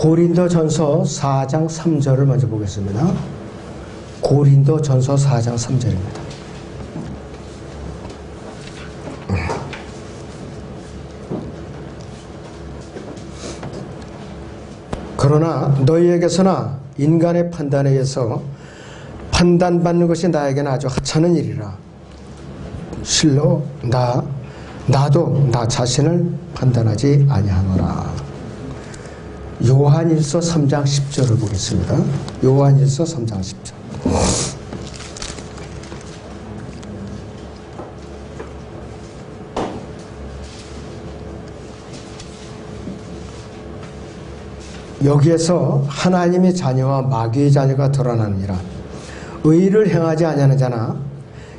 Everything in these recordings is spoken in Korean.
고린도전서 4장 3절을 먼저 보겠습니다. 고린도전서 4장 3절입니다. 그러나 너희에게서나 인간의 판단에 의해서 판단받는 것이 나에게는 아주 하찮은 일이라. 실로 나도 나 자신을 판단하지 아니하노라. 요한일서 3장 10절을 보겠습니다. 요한일서 3장 10절. 여기에서 하나님의 자녀와 마귀의 자녀가 드러나느니라. 의를 행하지 아니하는 자나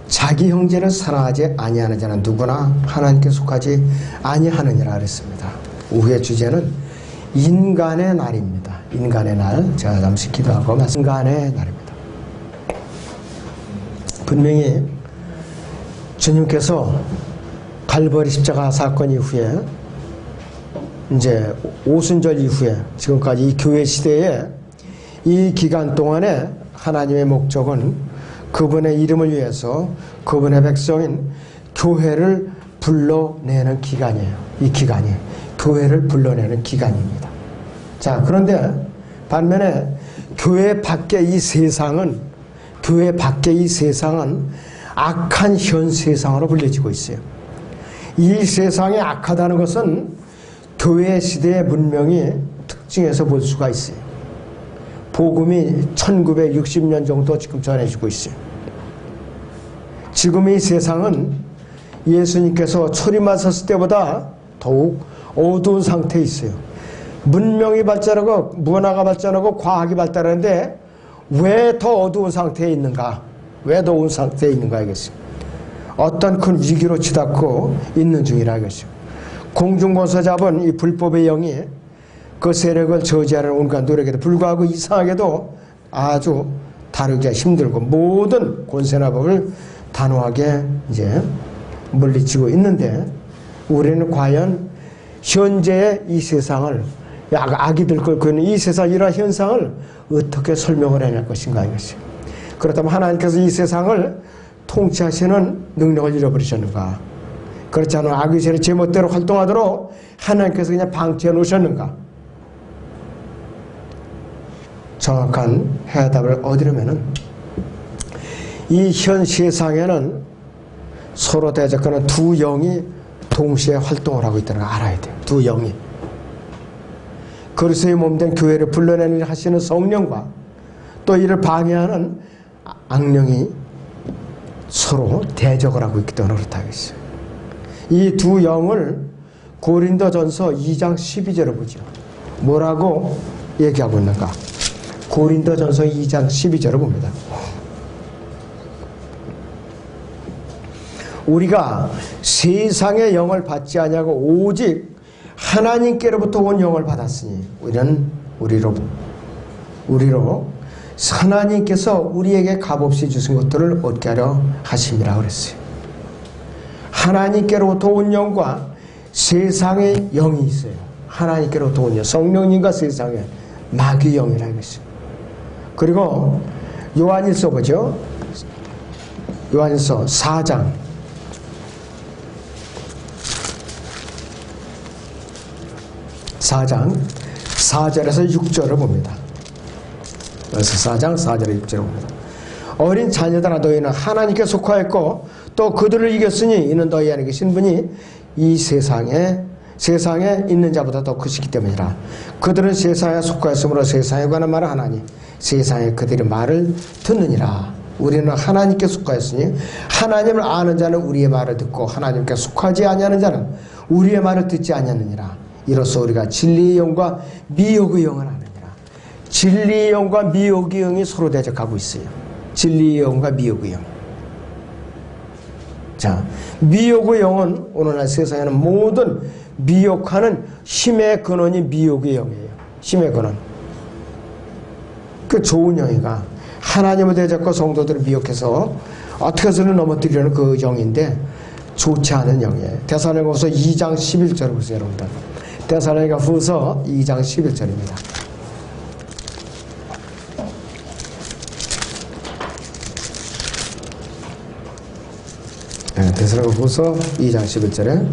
자기 형제를 사랑하지 아니하는 자는 누구나 하나님께 속하지 아니하느니라 그랬습니다. 오후의 주제는 인간의 날입니다. 인간의 날. 제가 잠시 기도하고 인간의 날입니다. 분명히 주님께서 갈보리 십자가 사건 이후에 이제 오순절 이후에 지금까지 이 교회 시대에 이 기간 동안에 하나님의 목적은 그분의 이름을 위해서 그분의 백성인 교회를 불러내는 기간이에요. 이 기간이 교회를 불러내는 기간입니다. 자, 그런데 반면에 교회 밖의 이 세상은 악한 현 세상으로 불려지고 있어요. 이 세상이 악하다는 것은 교회 시대의 문명이 특징에서 볼 수가 있어요. 복음이 1960년 정도 지금 전해지고 있어요. 지금 이 세상은 예수님께서 초림하셨을 때보다 더욱 어두운 상태에 있어요. 문명이 발전하고 문화가 발전하고 과학이 발달하는데 왜 더 어두운 상태에 있는가? 왜 더 어두운 상태에 있는가 이겠어요. 어떤 큰 위기로 치닫고 있는 중이라 이것이요. 공중권세 잡은 이 불법의 영이 그 세력을 저지하는 온갖 노력에도 불구하고 이상하게도 아주 다루기가 힘들고 모든 권세나 법을 단호하게 이제 물리치고 있는데 우리는 과연 현재의 이 세상을 악이 들끓고 있는 이 세상 이러한 현상을 어떻게 설명을 해낼 것인가 이것이. 그렇다면 하나님께서 이 세상을 통치하시는 능력을 잃어버리셨는가? 그렇지 않으면 악의 세력이 제멋대로 활동하도록 하나님께서 그냥 방치해 놓으셨는가? 정확한 해답을 얻으려면은 이 현 세상에는 서로 대적하는 두 영이 동시에 활동을 하고 있다는 걸 알아야 돼요. 두 영이. 그리스도의 몸된 교회를 불러내는 일을 하시는 성령과 또 이를 방해하는 악령이 서로 대적을 하고 있기 때문에 그렇다고 했어요. 이 두 영을 고린도전서 2장 12절을 보죠. 뭐라고 얘기하고 있는가? 고린도전서 2장 12절을 봅니다. 우리가 세상의 영을 받지 아니하고 오직 하나님께로부터 온 영을 받았으니 우리로 하나님께서 우리에게 값없이 주신 것들을 얻게 하려 하심이라 그랬어요. 하나님께로부터 온 영과 세상의 영이 있어요. 하나님께로부터 온 영, 성령님과 세상의 마귀 영이라 이것이요. 그리고 요한일서 보죠. 요한일서 4장 4절에서 6절을 봅니다. 그래서 4장 4절에 6절을 봅니다. 어린 자녀들아 너희는 하나님께 속하였고 또 그들을 이겼으니 이는 너희 안에 계신 분이 이 세상에 있는 자보다 더 크시기 때문이라. 그들은 세상에 속하였으므로 세상에 관한 말을 하나니 세상에 그들의 말을 듣느니라. 우리는 하나님께 속하였으니 하나님을 아는 자는 우리의 말을 듣고 하나님께 속하지 아니하는 자는 우리의 말을 듣지 아니하느니라. 이로써 우리가 진리의 영과 미혹의 영을 아느니라. 진리의 영과 미혹의 영이 서로 대적하고 있어요. 진리의 영과 미혹의 영. 자, 미혹의 영은 오늘날 세상에는 모든 미혹하는 힘의 근원이 미혹의 영이에요. 힘의 근원. 그 좋은 영이가 하나님을 대적하고 성도들을 미혹해서 어떻게 해서는 넘어뜨리려는 그 영인데 좋지 않은 영이에요. 데살로니가후서 2장 11절을 보세요, 여러분들. 데살로니가후서 2장 11절입니다. 데살로니가후서 2장 11절에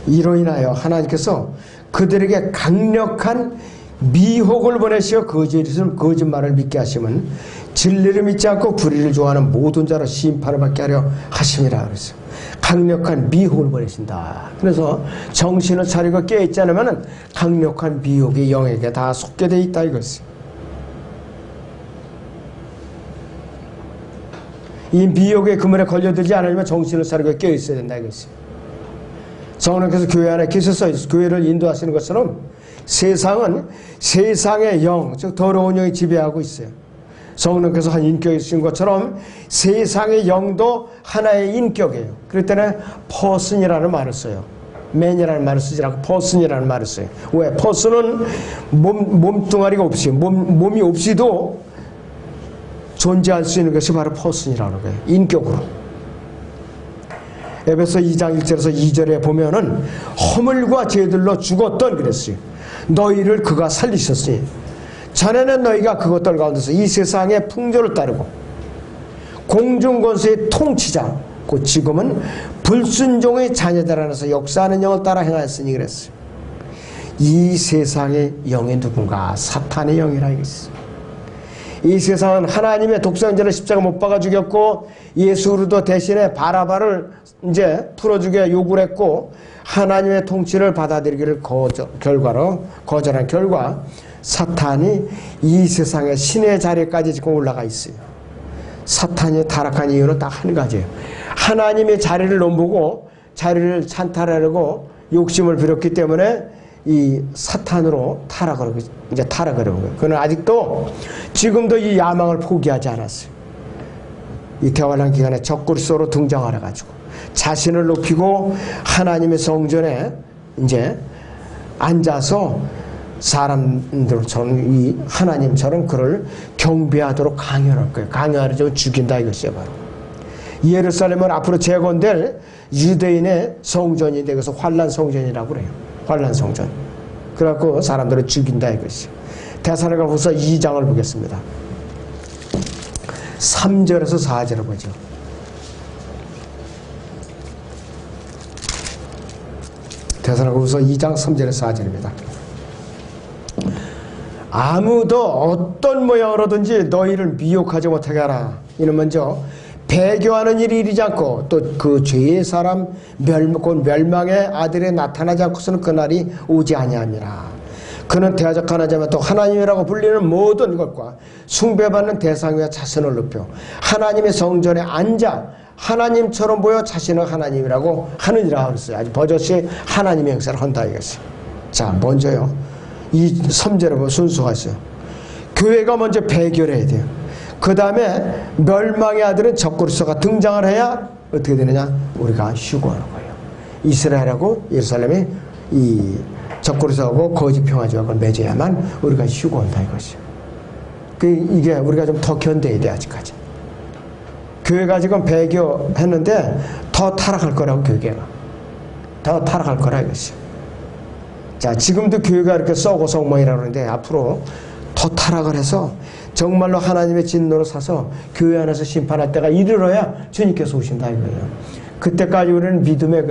이로 인하여 하나님께서 그들에게 강력한 미혹을 보내시어 거짓말을 믿게 하시면 진리를 믿지 않고 불의를 좋아하는 모든 자로 심판을 받게 하려 하심이라 그랬어요. 강력한 미혹을 보내신다. 그래서 정신을 차리고 깨어있지 않으면 강력한 미혹이 영에게 다 속게 돼 있다 이것이. 이 미혹의 그물에 걸려들지 않으려면 정신을 차리고 깨어있어야 된다 이것이. 성령께서 교회 안에 계셔서 교회를 인도하시는 것처럼 세상은 세상의 영, 즉 더러운 영이 지배하고 있어요. 성령께서 한 인격이 주신 것처럼 세상의 영도 하나의 인격이에요. 그럴 때는 person이라는 말을 써요. man이라는 말을 쓰지 않고 person이라는 말을 써요. 왜? person은 몸뚱아리가 없이 몸이 없이도 존재할 수 있는 것이 바로 person이라는 거예요. 인격으로. 에베소 2장 1절에서 2절에 보면은 허물과 죄들로 죽었던 그랬어요. 너희를 그가 살리셨으니 전에는 너희가 그것들 가운데서 이 세상의 풍조를 따르고 공중권세의 통치자 곧 지금은 불순종의 자녀들 안에서 역사하는 영을 따라 행하였으니 그랬어요. 이 세상의 영이 누군가? 사탄의 영이라 이랬어요. 이 세상은 하나님의 독생자를 십자가 못 박아 죽였고 예수 그리스도 대신에 바라바를 이제 풀어주게 요구를 했고 하나님의 통치를 받아들이기를 거절한 결과 사탄이 이 세상의 신의 자리까지 지금 올라가 있어요. 사탄이 타락한 이유는 딱 한 가지예요. 하나님의 자리를 넘보고 자리를 찬탈하려고 욕심을 부렸기 때문에 이 사탄으로 타락을 하는 거예요. 그는 아직도 지금도 이 야망을 포기하지 않았어요. 이 대환란 기간에 적그리스도로 등장하려 가지고 자신을 높이고 하나님의 성전에 이제 앉아서 사람들처럼 이 하나님처럼 그를 경배하도록 강요할 거예요. 강요하려면 죽인다 이것이에요. 바로 예루살렘은 앞으로 재건될 유대인의 성전인데 그래서 환란 성전이라고 그래요. 환란 성전. 그래갖고 사람들을 죽인다 이것이. 데살로니가후서 2장을 보겠습니다. 3절에서 4절을 보죠. 데살로니가후서 2장 3절에서 4절입니다. 아무도 어떤 모양으로든지 너희를 미혹하지 못하게 하라. 이는 먼저 배교하는 일이 이르지 않고 또 그 죄의 사람 곧 멸망의 아들에 나타나지 않고서는 그날이 오지 아니함이라. 그는 대적하나자면 또 하나님이라고 불리는 모든 것과 숭배받는 대상 위에 자신을 높여 하나님의 성전에 앉아 하나님처럼 보여 자신을 하나님이라고 하느니라 그랬어요. 아주 버젓이 하나님의 행사를 한다 이것이. 자, 먼저요. 이 3절에 보면 순서가 있어요. 교회가 먼저 배교를 해야 돼요. 그 다음에 멸망의 아들은 적그리스도가 등장을 해야 어떻게 되느냐? 우리가 휴거하는 거예요. 이스라엘하고 예루살렘이 이 적그리스도하고 거짓 평화조약을 맺어야만 우리가 휴거한다 이것이에요. 이게 우리가 좀 더 견뎌야 돼 아직까지. 교회가 지금 배교했는데 더 타락할 거라고 교회가. 더 타락할 거라 이것이에요. 자, 지금도 교회가 이렇게 썩고 성모이라고 하는데 앞으로 더 타락을 해서 정말로 하나님의 진노로 사서 교회 안에서 심판할 때가 이르러야 주님께서 오신다 이거예요. 그때까지 우리는 믿음의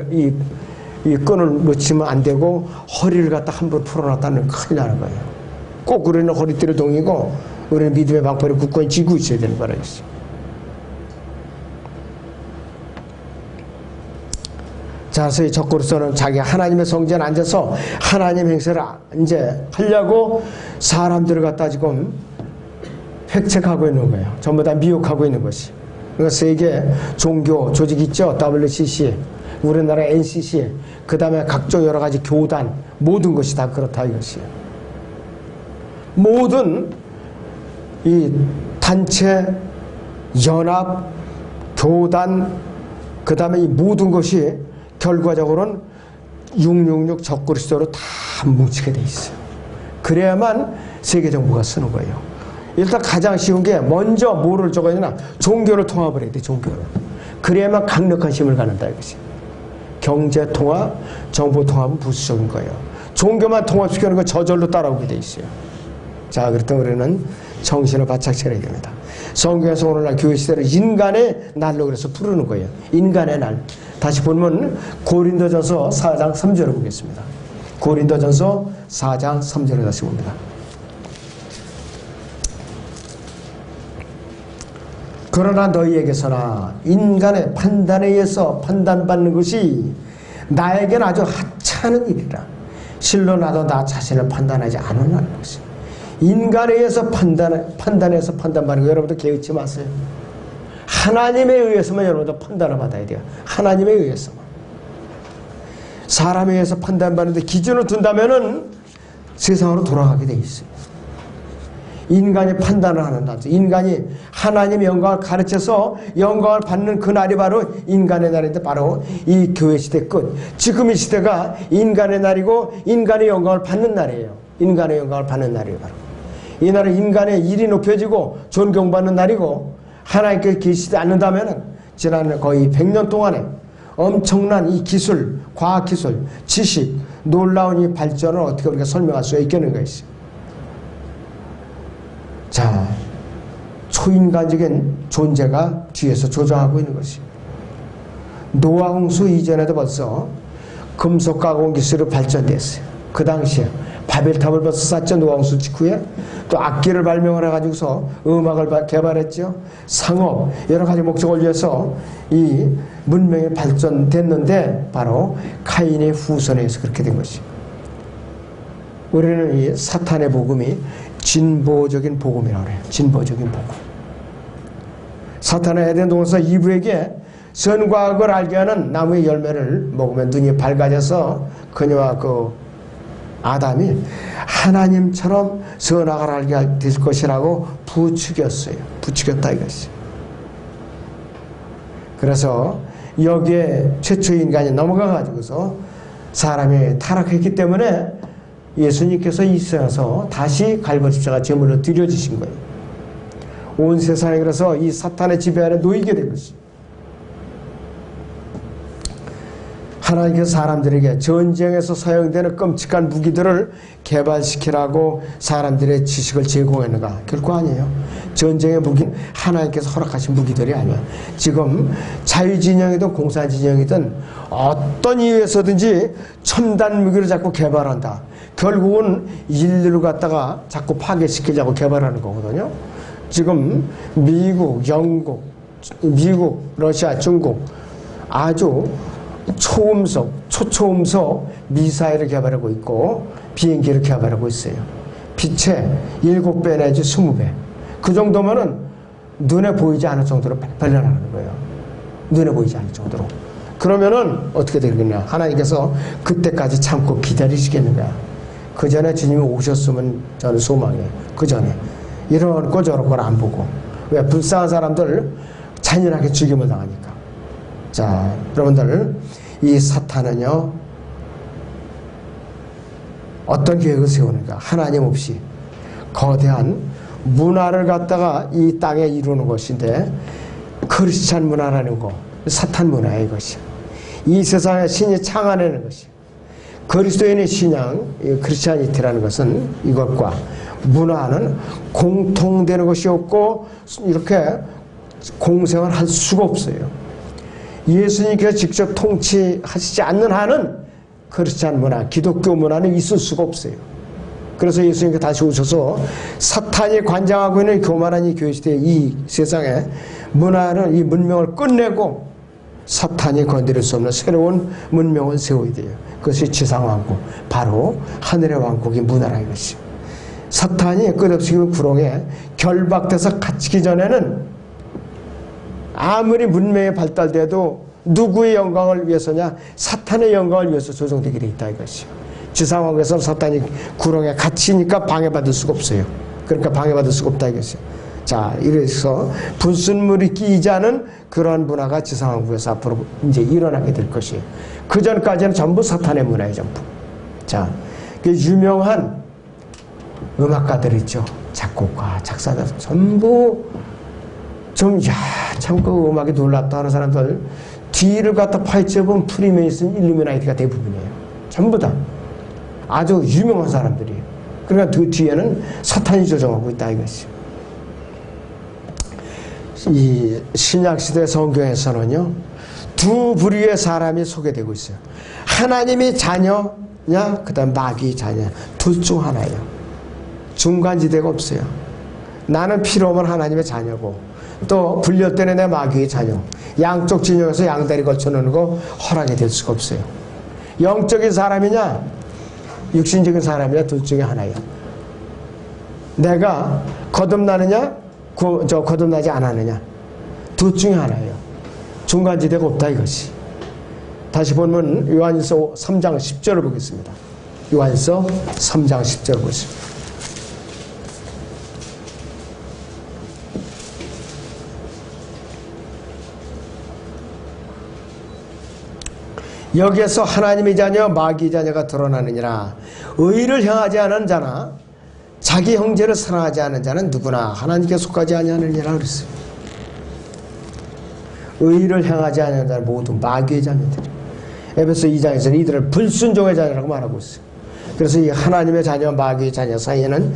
이 끈을 놓치면 안 되고 허리를 갖다 함부로 풀어놨다는 큰일 나는 거예요. 꼭 우리는 허리띠를 동이고 우리는 믿음의 방패를 굳건히 쥐고 있어야 되는 거라 했어요. 자, 그래서 이 적그리스도는 자기 하나님의 성전에 앉아서 하나님 행세를 이제 하려고 사람들을 갖다 지금 획책하고 있는 거예요. 전부 다 미혹하고 있는 것이. 그러니까 세계 종교 조직 있죠. WCC, 우리나라 NCC, 그 다음에 각종 여러 가지 교단, 모든 것이 다 그렇다 이것이에요. 모든 이 단체, 연합, 교단, 그 다음에 이 모든 것이 결과적으로는 666 적그리스도로 다 뭉치게 돼 있어요. 그래야만 세계 정부가 쓰는 거예요. 일단 가장 쉬운 게 먼저 뭐를 적어야 되나? 종교를 통합을 해야 돼. 종교를. 그래야만 강력한 힘을 갖는다 이것이. 경제 통합, 정보 통합은 부수적인 거예요. 종교만 통합시키는 거 저절로 따라오게 돼 있어요. 자, 그렇다면 우리는 정신을 바짝 차려야 됩니다. 성경에서 오늘날 교회 시대를 인간의 날로 그래서 부르는 거예요. 인간의 날. 다시 보면 고린도전서 4장 3절을 보겠습니다. 고린도전서 4장 3절을 다시 봅니다. 그러나 너희에게서나 인간의 판단에 의해서 판단받는 것이 나에겐 아주 하찮은 일이라. 실로 나도 나 자신을 판단하지 않으라는 것이. 인간에 의해서 판단해서 판단받는 거 여러분들 개의치 마세요. 하나님에 의해서만 여러분들 판단을 받아야 돼요. 하나님에 의해서만. 사람에 의해서 판단받는데 기준을 둔다면은 세상으로 돌아가게 돼 있어요. 인간이 판단을 하는 날, 인간이 하나님의 영광을 가르쳐서 영광을 받는 그 날이 바로 인간의 날인데 바로 이 교회 시대 끝. 지금 이 시대가 인간의 날이고 인간의 영광을 받는 날이에요. 인간의 영광을 받는 날이에요. 바로 이 날은 인간의 일이 높여지고 존경받는 날이고 하나님께 계시지 않는다면 지난 거의 100년 동안에 엄청난 이 기술, 과학기술, 지식, 놀라운 이 발전을 어떻게 우리가 설명할 수 있겠는 것이죠. 자, 초인간적인 존재가 뒤에서 조정하고 있는 것이. 노아 홍수 이전에도 벌써 금속 가공 기술이 발전됐어요. 그 당시에 바벨탑을 벌써 쌓죠. 노아 홍수 직후에. 또 악기를 발명을 해가지고서 음악을 개발했죠. 상업, 여러 가지 목적을 위해서 이 문명이 발전됐는데 바로 카인의 후손에 의해서 그렇게 된 것이. 우리는 이 사탄의 복음이 진보적인 복음이라고 해요. 진보적인 복음. 사탄은 에덴 동산에서 이브에게 선과 악을 알게 하는 나무의 열매를 먹으면 눈이 밝아져서 그녀와 그 아담이 하나님처럼 선악을 알게 될 것이라고 부추겼어요. 부추겼다 이것이. 그래서 여기에 최초의 인간이 넘어가가지고서 사람이 타락했기 때문에 예수님께서 이 세상에서 다시 갈보리 십자가 제물로 드려지신 거예요. 온 세상에 그래서 이 사탄의 지배 아래 놓이게 된 것입니다. 하나님께서 사람들에게 전쟁에서 사용되는 끔찍한 무기들을 개발시키라고 사람들의 지식을 제공했는가? 결코 아니에요. 전쟁의 무기는 하나님께서 허락하신 무기들이 아니에요. 지금 자유진영이든 공산진영이든 어떤 이유에서든지 첨단 무기를 자꾸 개발한다. 결국은 인류를 갖다가 자꾸 파괴시키려고 개발하는 거거든요. 지금 미국, 영국, 러시아, 중국 아주 초음속, 초초음속 미사일을 개발하고 있고 비행기를 개발하고 있어요. 빛의 7배 내지 20배. 그 정도면은 눈에 보이지 않을 정도로 발전하는 거예요. 눈에 보이지 않을 정도로. 그러면은 어떻게 되겠냐. 하나님께서 그때까지 참고 기다리시겠는가. 그 전에 주님이 오셨으면 저는 소망해요. 그 전에. 이런 거 저런 걸 안 보고. 왜? 불쌍한 사람들 잔인하게 죽임을 당하니까. 자, 여러분들, 이 사탄은요, 어떤 계획을 세우는가? 하나님 없이 거대한 문화를 갖다가 이 땅에 이루는 것인데, 크리스찬 문화라는 거, 사탄 문화예요, 이것이. 이 세상에 신이 창안하는 것이. 그리스도인의 신앙, 크리스찬이티라는 것은 이것과 문화는 공통되는 것이 없고, 이렇게 공생을 할 수가 없어요. 예수님께서 직접 통치하시지 않는 한은 크리스찬 문화, 기독교 문화는 있을 수가 없어요. 그래서 예수님께서 다시 오셔서 사탄이 관장하고 있는 교만한 이 교회 시대의 이 세상에 문화를, 이 문명을 끝내고 사탄이 건드릴 수 없는 새로운 문명을 세워야 돼요. 그것이 지상왕국, 바로 하늘의 왕국이 문화라는 것이. 사탄이 끝없이 구렁에 결박돼서 갇히기 전에는 아무리 문명이 발달돼도 누구의 영광을 위해서냐? 사탄의 영광을 위해서 조정되게 돼 있다 이것이요. 지상왕국에서는 사탄이 구렁에 갇히니까 방해받을 수가 없어요. 그러니까 방해받을 수가 없다 이것이요. 자, 이래서 불순물이 끼이지 않은 그러한 문화가 지상왕국에서 앞으로 이제 일어나게 될 것이에요. 그 전까지는 전부 사탄의 문화예요, 전부. 자, 그 유명한 음악가들 있죠. 작곡가, 작사들 전부 좀, 참 그 음악이 놀랍다 하는 사람들 뒤를 갖다 파헤쳐보면 프리메이슨, 일루미나이트가 대부분이에요. 전부 다. 아주 유명한 사람들이에요. 그러니까 그 뒤에는 사탄이 조정하고 있다 이것이요. 이 신약시대 성경에서는요, 두 부류의 사람이 소개되고 있어요. 하나님의 자녀냐, 그 다음 마귀의 자녀냐, 둘 중 하나예요. 중간지대가 없어요. 나는 필요 없는 하나님의 자녀고, 또 불릴 때는 내 마귀의 자녀. 양쪽 진영에서 양다리 걸쳐놓는 거 허락이 될 수가 없어요. 영적인 사람이냐, 육신적인 사람이냐, 둘 중에 하나예요. 내가 거듭나느냐, 거듭나지 않았느냐, 둘 중에 하나예요. 중간지대가 없다 이것이. 다시 보면 요한일서 3장 10절을 보겠습니다. 요한일서 3장 10절을 보겠습니다. 여기에서 하나님의 자녀 마귀의 자녀가 드러나느니라. 의를 향하지 않은 자나 자기 형제를 사랑하지 않은 자는 누구나 하나님께 속하지 아니하느니라 그랬어요. 의를 향하지 않은 자는 모두 마귀의 자녀들. 에베소 2장에서는 이들을 불순종의 자녀라고 말하고 있어요. 그래서 이 하나님의 자녀 마귀의 자녀 사이에는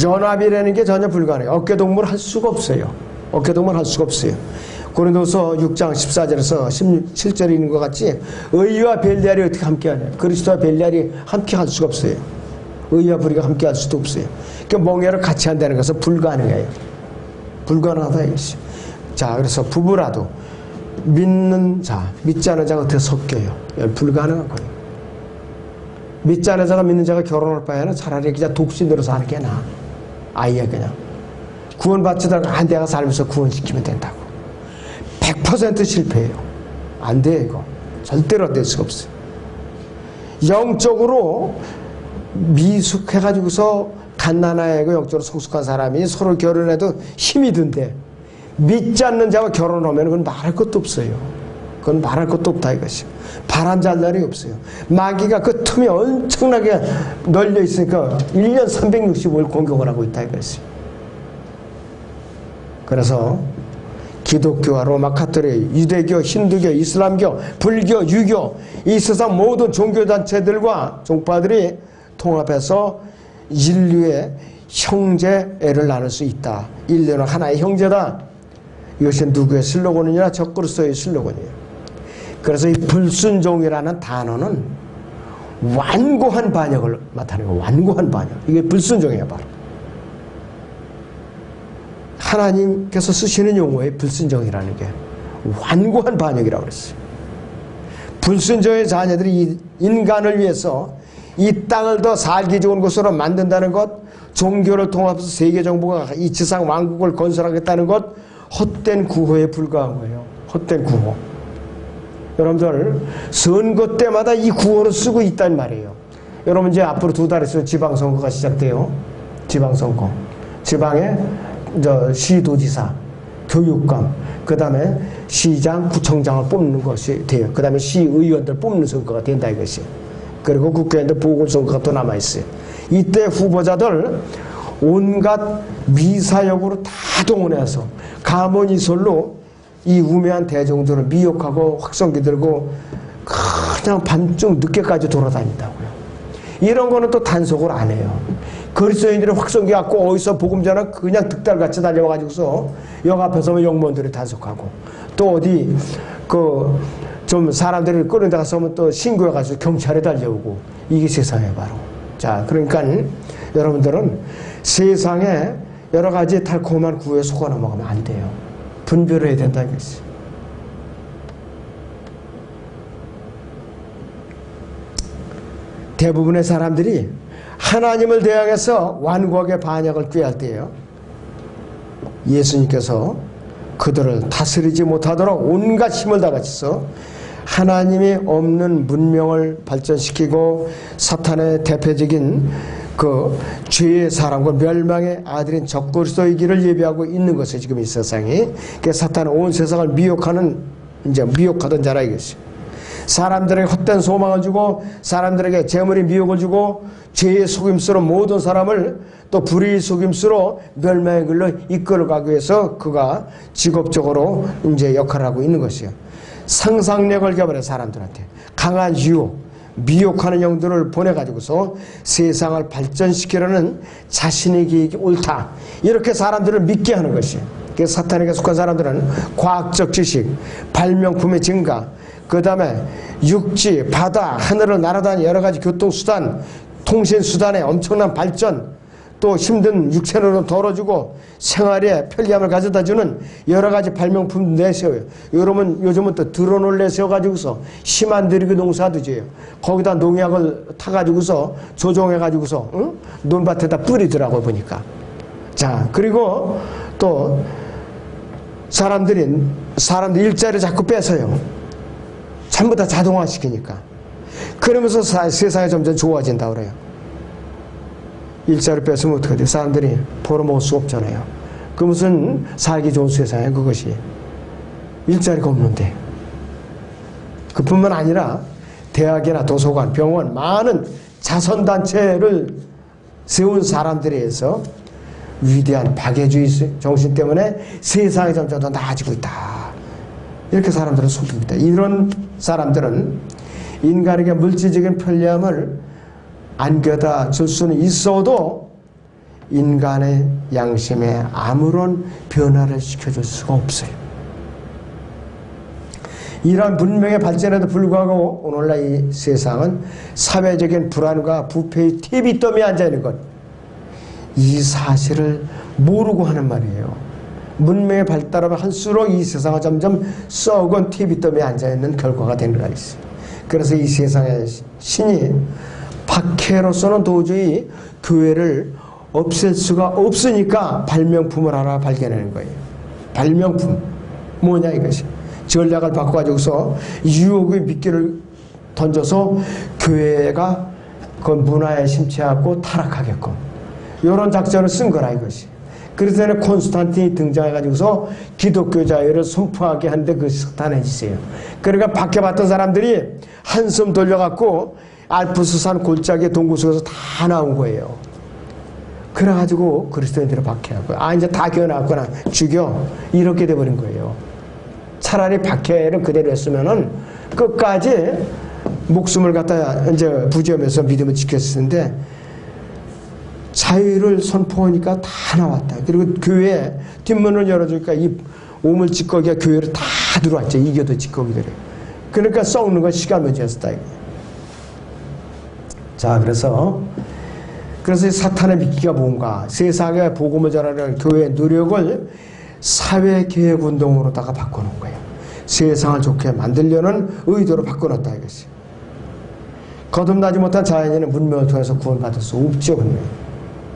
연합이라는 게 전혀 불가능해요. 어깨동무를 할 수가 없어요. 어깨동무를 할 수가 없어요. 고린도서 6장 14절에서 17절에 있는 것 같이 의와 벨리알이 어떻게 함께하냐. 그리스도와 벨리알이 함께할 수가 없어요. 의와 불의가 함께할 수도 없어요. 그러니까 멍해를 같이 한다는 것은 불가능해요. 불가능하다 이것이. 자, 그래서 부부라도 믿는 자, 믿지 않은 자가 어떻게 섞여요? 불가능한 거예요. 믿지 않은 자가 믿는 자가 결혼할 바에는 차라리 그냥 독신으로 사는 게 나아. 아예 그냥 구원받지도 않고 내가 살면서 구원시키면 된다고. 100% 실패해요. 안 돼 이거. 절대로 될 수가 없어요. 영적으로 미숙해가지고서 갓난아이고 영적으로 성숙한 사람이 서로 결혼해도 힘이 든대. 믿지 않는 자와 결혼하면 그건 말할 것도 없어요. 그건 말할 것도 없다 이것이. 바람 잘 날이 없어요. 마귀가 그 틈이 엄청나게 널려 있으니까 1년 365일 공격을 하고 있다 이것이. 그래서 기독교와 로마 카톨릭, 유대교, 힌두교, 이슬람교, 불교, 유교, 이 세상 모든 종교단체들과 종파들이 통합해서 인류의 형제애를 나눌 수 있다. 인류는 하나의 형제다. 이것이 누구의 슬로건이냐? 적그리스도의 슬로건이에요. 그래서 이 불순종이라는 단어는 완고한 반역을 나타내는 거예요. 완고한 반역. 이게 불순종이에요, 바로. 하나님께서 쓰시는 용어에 불순종이라는 게 완고한 반역이라고 그랬어요. 불순종의 자녀들이 이 인간을 위해서 이 땅을 더 살기 좋은 곳으로 만든다는 것, 종교를 통합해서 세계 정부가 이 지상 왕국을 건설하겠다는 것, 헛된 구호에 불과한 거예요. 헛된 구호. 여러분들 선거 때마다 이 구호를 쓰고 있단 말이에요. 여러분 이제 앞으로 2달 있으면 지방선거가 시작돼요. 지방선거. 지방에 시도지사, 교육감, 그 다음에 시장, 구청장을 뽑는 것이 돼요. 그 다음에 시의원들 뽑는 선거가 된다 이것이. 그리고 국회의원들 보궐선거가 또 남아있어요. 이때 후보자들 온갖 미사역으로 다 동원해서 가문이설로 이 우매한 대중들을 미혹하고 확성기 들고 그냥 밤중 늦게까지 돌아다닌다고요. 이런 거는 또 단속을 안 해요. 그리스도인들이 확성기 갖고 어디서 복음 전하 그냥 득달같이 달려와가지고서 역 앞에서 영무원들이 단속하고 또 어디 좀 사람들을 끌은 데 가서 또 신고해가지고 경찰에 달려오고 이게 세상이에요 바로. 자, 그러니까 여러분들은 세상에 여러 가지 달콤한 구호에 속아 넘어가면 안 돼요. 분별해야 된다 이것이. 대부분의 사람들이 하나님을 대항해서 완고하게 반역을 꾀할 때예요. 예수님께서 그들을 다스리지 못하도록 온갖 힘을 다 바쳐서 하나님이 없는 문명을 발전시키고 사탄의 대표적인 그 죄의 사람과 멸망의 아들인 적그리스도의 길을 예비하고 있는 것이 지금 이 세상이. 그 사탄은 온 세상을 미혹하던 자라 이것이. 사람들에게 헛된 소망을 주고 사람들에게 재물의 미혹을 주고 죄의 속임수로 모든 사람을 또 불의의 속임수로 멸망의 길로 이끌어가기 위해서 그가 직업적으로 이제 역할을 하고 있는 것이에요. 상상력을 개발해 사람들한테 강한 유혹, 미혹하는 영들을 보내가지고서 세상을 발전시키려는 자신의 계획이 옳다. 이렇게 사람들을 믿게 하는 것이에요. 그래서 사탄에게 속한 사람들은 과학적 지식, 발명품의 증가, 그 다음에 육지, 바다, 하늘을 날아다니는 여러 가지 교통수단, 통신수단의 엄청난 발전, 또 힘든 육체는 덜어주고 생활에 편리함을 가져다주는 여러 가지 발명품 내세워요. 요즘은 또 드론을 내세워가지고서 심한 들이기 농사도 지어요. 거기다 농약을 타가지고서 조종해가지고서 논밭에다 뿌리더라고 보니까. 자, 그리고 또 사람들 일자리 자꾸 뺏어요. 전부 다 자동화시키니까. 그러면서 세상이 점점 좋아진다 그래요. 일자리 뺏으면 어떻게 돼요? 사람들이 벌어먹을 수 없잖아요. 그 무슨 살기 좋은 세상이에요, 그것이. 일자리가 없는데. 그뿐만 아니라 대학이나 도서관, 병원, 많은 자선단체를 세운 사람들에 의해서 위대한 박애주의 정신 때문에 세상이 점점 더 나아지고 있다. 이렇게 사람들은 속입니다. 이런 사람들은 인간에게 물질적인 편리함을 안겨다 줄 수는 있어도 인간의 양심에 아무런 변화를 시켜줄 수가 없어요. 이러한 문명의 발전에도 불구하고 오늘날 이 세상은 사회적인 불안과 부패의 티비더미에 앉아있는 것, 이 사실을 모르고 하는 말이에요. 문명의 발달하면 할수록 이 세상은 점점 썩은 티비더미에 앉아있는 결과가 되는 것이 있어요. 그래서 이 세상의 신이 박해로서는 도저히 교회를 없앨 수가 없으니까 발명품을 하나 발견하는 거예요. 발명품 뭐냐 이것이. 전략을 바꿔가지고서 유혹의 미끼를 던져서 교회가 그 문화에 심취하고 타락하게끔 이런 작전을 쓴 거라 이것이. 그래서 콘스탄틴이 등장해가지고서 기독교 자유를 선포하게 하는데 그 사탄의 짓이에요. 그러니까 박해받던 사람들이 한숨 돌려갖고 알프스산 골짜기 동굴 속에서 다 나온 거예요. 그래가지고 그리스도인들을 박해하고 이제 다 기어나왔구나 죽여 이렇게 돼버린 거예요. 차라리 박해를 그대로 했으면은 끝까지 목숨을 갖다 이제 부지하면서 믿음을 지켰을 텐데 자유를 선포하니까 다 나왔다. 그리고 교회 뒷문을 열어주니까 이 오물 찌꺼기가 교회로 다 들어왔죠. 이겨도 찌꺼기들이. 그러니까 썩는 건 시간 문제였다. 자, 그래서 이 사탄의 미끼가 뭔가 세상에 복음을 전하는 교회의 노력을 사회개혁운동으로다가 바꿔놓은 거예요. 세상을 좋게 만들려는 의도로 바꿔놨다 이것이. 거듭나지 못한 자연인은 문명을 통해서 구원받을 수 없죠.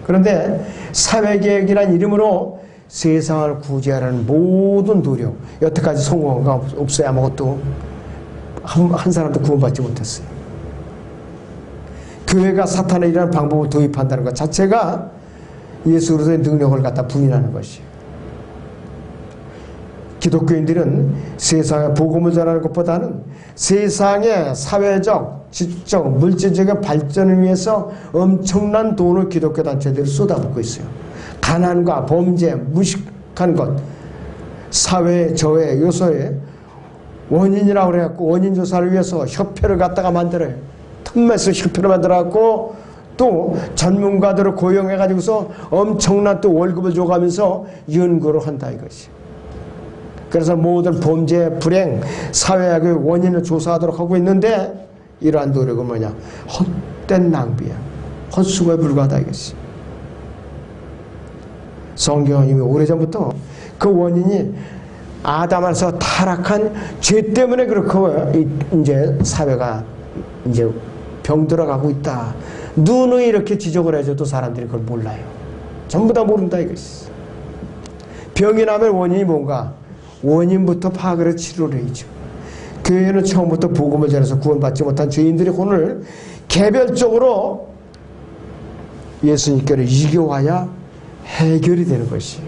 그런데 사회개혁이라는 이름으로 세상을 구제하라는 모든 노력, 여태까지 성공한 거 없어요. 아무것도 한 사람도 구원받지 못했어요. 교회가 사탄의 일하는 방법을 도입한다는 것 자체가 예수 그리스도의 능력을 갖다 부인하는 것이에요. 기독교인들은 세상에 복음을 전하는 것보다는 세상의 사회적, 지적, 물질적인 발전을 위해서 엄청난 돈을 기독교 단체들이 쏟아붓고 있어요. 가난과 범죄, 무식한 것, 사회 저해 요소의 원인이라고 그래갖고 원인 조사를 위해서 협회를 갖다가 만들어요. 틈에서 협회를 만들어갖고 또 전문가들을 고용해가지고서 엄청난 또 월급을 줘가면서 연구를 한다 이것이. 그래서 모든 범죄, 불행, 사회학의 원인을 조사하도록 하고 있는데 이러한 노력은 뭐냐? 헛된 낭비야. 헛수고에 불과하다 이것이. 성경은 이미 오래전부터 그 원인이 아담에서 타락한 죄 때문에 그렇게 이제 사회가 이제 병들어가고 있다. 누누이 이렇게 지적을 해줘도 사람들이 그걸 몰라요. 전부 다 모른다 이것이. 병이 나면 원인이 뭔가? 원인부터 파악을 해서 치료를 해야죠. 교회는 처음부터 복음을 전해서 구원받지 못한 죄인들의 혼을 개별적으로 예수님께로 이겨와야 해결이 되는 것이에요.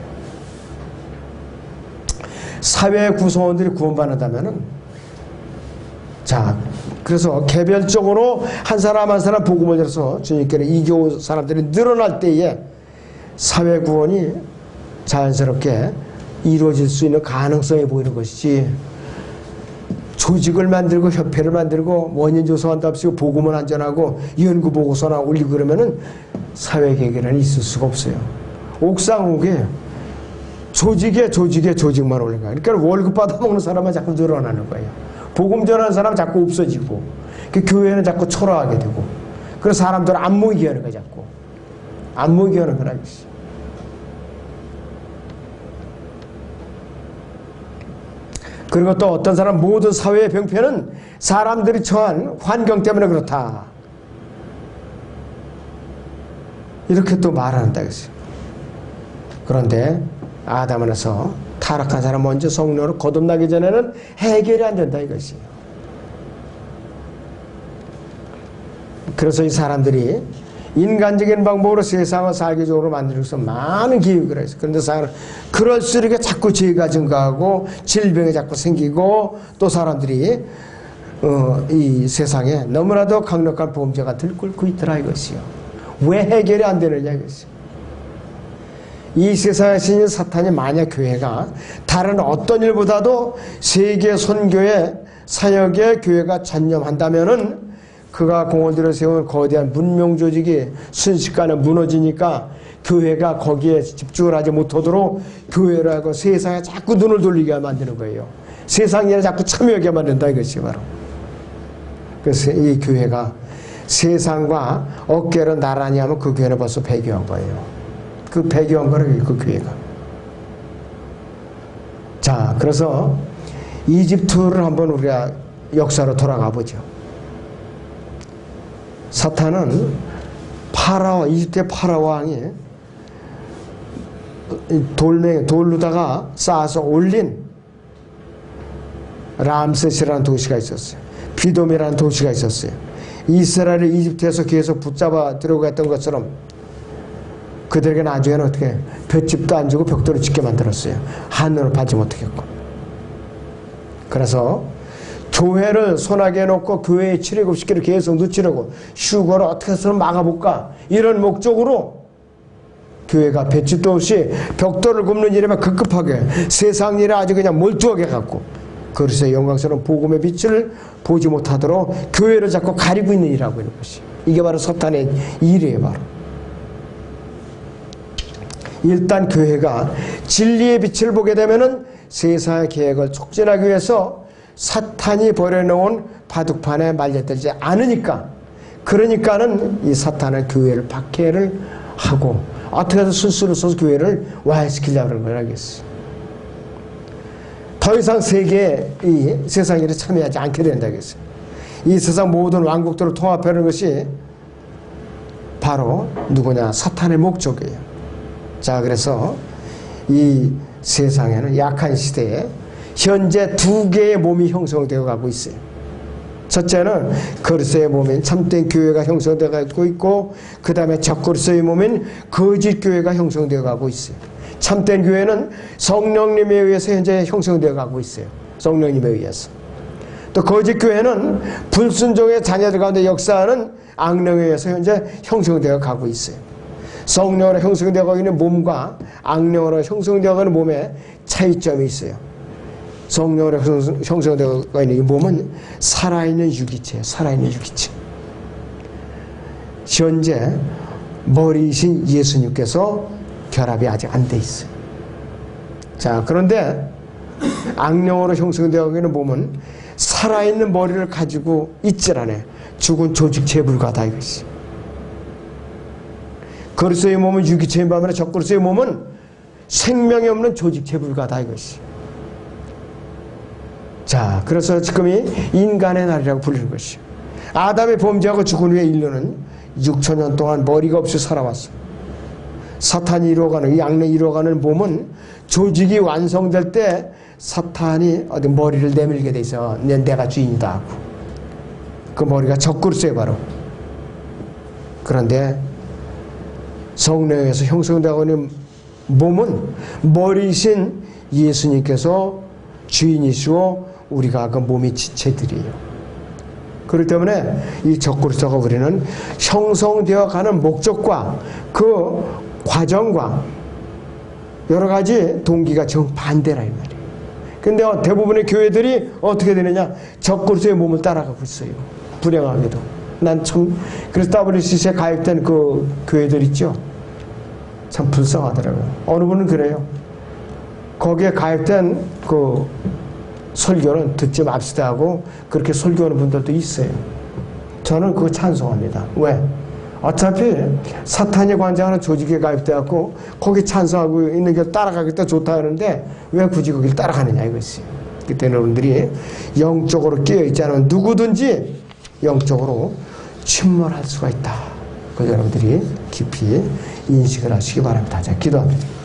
사회 구성원들이 구원받는다면은 자, 그래서 개별적으로 한 사람 한 사람 복음을 전해서 주님께로 이겨온 사람들이 늘어날 때에 사회 구원이 자연스럽게 이루어질 수 있는 가능성이 보이는 것이지, 조직을 만들고 협회를 만들고 원인 조사한답시고 복음을 안전하고 연구 보고서나 올리고 그러면은 사회 개혁이라는 있을 수가 없어요. 옥상 옥에 조직에 조직만 올린 거야. 그러니까 월급 받아먹는 사람은 자꾸 늘어나는 거예요. 복음 전하는 사람은 자꾸 없어지고, 그 교회는 자꾸 초라하게 되고, 그래서 사람들은 안 모이게 하는 거야, 자꾸. 안 모이게 하는 거라. 그리고 또 어떤 사람, 모든 사회의 병폐는 사람들이 처한 환경 때문에 그렇다. 이렇게 또 말한다. 그런데 아담에서 타락한 사람 먼저 성령으로 거듭나기 전에는 해결이 안 된다 이것이에요. 그래서 이 사람들이 인간적인 방법으로 세상을 살기적으로 만들기 위해서 많은 기획을 했어요. 그런데 그럴수록 자꾸 죄가 증가하고 질병이 자꾸 생기고 또 사람들이 이 세상에 너무나도 강력한 범죄가 들끓고 있더라 이것이요. 왜 해결이 안 되느냐 이것이요. 이 세상에 있는 사탄이 만약 교회가 다른 어떤 일보다도 세계 선교의 사역에 교회가 전념한다면은 그가 공헌들여 세운 거대한 문명 조직이 순식간에 무너지니까 교회가 거기에 집중을 하지 못하도록 교회라고 세상에 자꾸 눈을 돌리게 만드는 거예요. 세상 일에 자꾸 참여하게 만든다 이것이 바로. 그래서 이 교회가 세상과 어깨를 나란히 하면 그 교회는 벌써 폐교한 거예요. 그 폐교한 거는 그 교회가. 자, 그래서 이집트를 한번 우리가 역사로 돌아가 보죠. 사탄은 이집트의 파라오 왕이 돌로다가 쌓아서 올린 람세스라는 도시가 있었어요. 비돔이라는 도시가 있었어요. 이스라엘을 이집트에서 계속 붙잡아 들어오고 했던 것처럼 그들에게 나중에는 어떻게 볏집도 안 주고 벽돌을 짓게 만들었어요. 하늘을 파지 못하겠고. 그래서 교회를 손아귀에 놓고 교회에 출애굽시키를 계속 늦추려고 휴거를 어떻게 해서 막아볼까 이런 목적으로 교회가 볏집도 없이 벽돌을 굽는 일에만 급급하게 세상 일에 아주 그냥 몰두하게 갖고 그래서 영광스러운 복음의 빛을 보지 못하도록 교회를 자꾸 가리고 있는 일하고 있는 것이 이게 바로 사탄의 일이에요. 바로 일단 교회가 진리의 빛을 보게 되면은 세상의 계획을 촉진하기 위해서 사탄이 버려놓은 바둑판에 말려들지 않으니까 그러니까는 이 사탄은 교회를 박해를 하고 어떻게 해서 술수를 써서 교회를 와해시키려고 하는 걸 알겠어요. 더 이상 세계에 이 세상 일에 참여하지 않게 된다겠어요. 이 세상 모든 왕국들을 통합하는 것이 바로 누구냐? 사탄의 목적이에요. 자, 그래서 이 세상에는 약한 시대에 현재 두 개의 몸이 형성되어 가고 있어요. 첫째는 그리스도의 몸인 참된 교회가 형성되어 가고 있고 그 다음에 적그리스도의 몸인 거짓 교회가 형성되어 가고 있어요. 참된 교회는 성령님에 의해서 현재 형성되어 가고 있어요. 성령님에 의해서. 또 거짓 교회는 불순종의 자녀들 가운데 역사하는 악령에 의해서 현재 형성되어 가고 있어요. 성령으로 형성되어 가고 있는 몸과 악령으로 형성되어 가는 몸에 차이점이 있어요. 성령으로 형성되어 있는 이 몸은 살아있는 유기체예요. 살아있는 유기체. 현재 머리이신 예수님께서 결합이 아직 안 돼 있어요. 자, 그런데 악령으로 형성되어 있는 몸은 살아있는 머리를 가지고 있질 않아요. 죽은 조직체에 불과하다 이것이. 그리스도의 몸은 유기체인 반면에 적그리스도의 몸은 생명이 없는 조직체에 불과하다 이것이. 자, 그래서 지금이 인간의 날이라고 불리는 것이요. 아담의 범죄하고 죽은 후에 인류는 6천년 동안 머리가 없이 살아왔어. 사탄이 이루어가는, 이 악령이 이루어가는 몸은 조직이 완성될 때 사탄이 어디 머리를 내밀게 돼 있어. 내가 주인이다 하고. 그 머리가 적그리스도예요, 바로. 그런데 성령에서 형성되고 있는 몸은 머리이신 예수님께서 주인이시고 우리가 그 몸이 지체들이에요. 그렇기 때문에 이 적그리스도가 우리는 형성되어 가는 목적과 그 과정과 여러 가지 동기가 정반대라 이 말이에요. 근데 대부분의 교회들이 어떻게 되느냐? 적그리스도의 몸을 따라가고 있어요. 불행하게도. 난 참 그래서 WCC에 가입된 그 교회들 있죠? 참 불쌍하더라고요. 어느 분은 그래요. 거기에 가입된 그 설교는 듣지 맙시다 하고 그렇게 설교하는 분들도 있어요. 저는 그거 찬성합니다. 왜? 어차피 사탄이 관장하는 조직에 가입돼갖고 거기 찬성하고 있는 게 따라가기 좋다 하는데 왜 굳이 거길 따라가느냐 이것이. 그때는 여러분들이 영적으로 깨어있지 않으면 누구든지 영적으로 침몰할 수가 있다. 그래서 여러분들이 깊이 인식을 하시기 바랍니다. 자, 기도합니다.